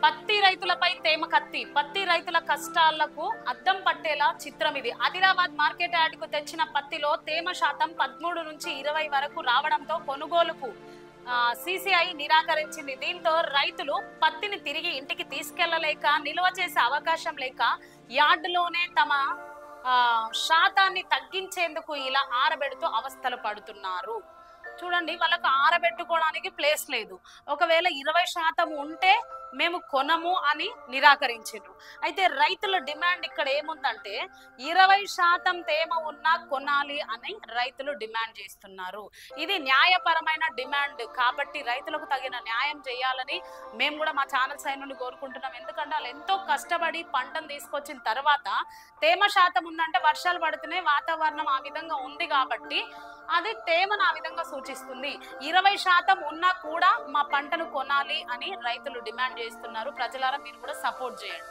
పత్తి రైతులపై తేమ కత్తి, పత్తి రైతుల కష్టాలకు అద్దం పట్టేలా చిత్రం ఇది. ఆదిలాబాద్ మార్కెట్ యార్డుకు తెచ్చిన పత్తిలో తేమ శాతం 13 నుంచి 20 వరకు రావడంతో కొనుగోలుకు సిసిఐ నిరాకరించింది. దీంతో రైతులు పత్తిని తిరిగి ఇంటికి తీసుకెళ్లలేక, నిల్వ చేసే అవకాశం లేక యార్డులోనే తమ శాతాన్ని తగ్గించేందుకు ఇలా ఆరబెడుతూ అవస్థలు పడుతున్నారు. చూడండి, వాళ్ళకు ఆరబెట్టుకోవడానికి ప్లేస్ లేదు. ఒకవేళ 20% ఉంటే మేము కొనము అని నిరాకరించారు. అయితే రైతుల డిమాండ్ ఇక్కడ ఏముందంటే 20% తేమ ఉన్నా కొనాలి అని రైతులు డిమాండ్ చేస్తున్నారు. ఇది న్యాయపరమైన డిమాండ్ కాబట్టి రైతులకు తగిన న్యాయం చేయాలని మేము కూడా మా ఛానల్ సైడ్ నుండి కోరుకుంటున్నాం. ఎందుకంటే వాళ్ళు ఎంతో కష్టపడి పంటను తీసుకొచ్చిన తర్వాత తేమ శాతం ఉందంటే వర్షాలు పడుతున్నాయి, వాతావరణం ఆ విధంగా ఉంది కాబట్టి అది తేమను ఆ విధంగా సూచిస్తుంది. 20% ఉన్నా కూడా మా పంటను కొనాలి అని రైతులు డిమాండ్ చేస్తున్నారు. ప్రజలారా మీరు కూడా సపోర్ట్ చేయండి.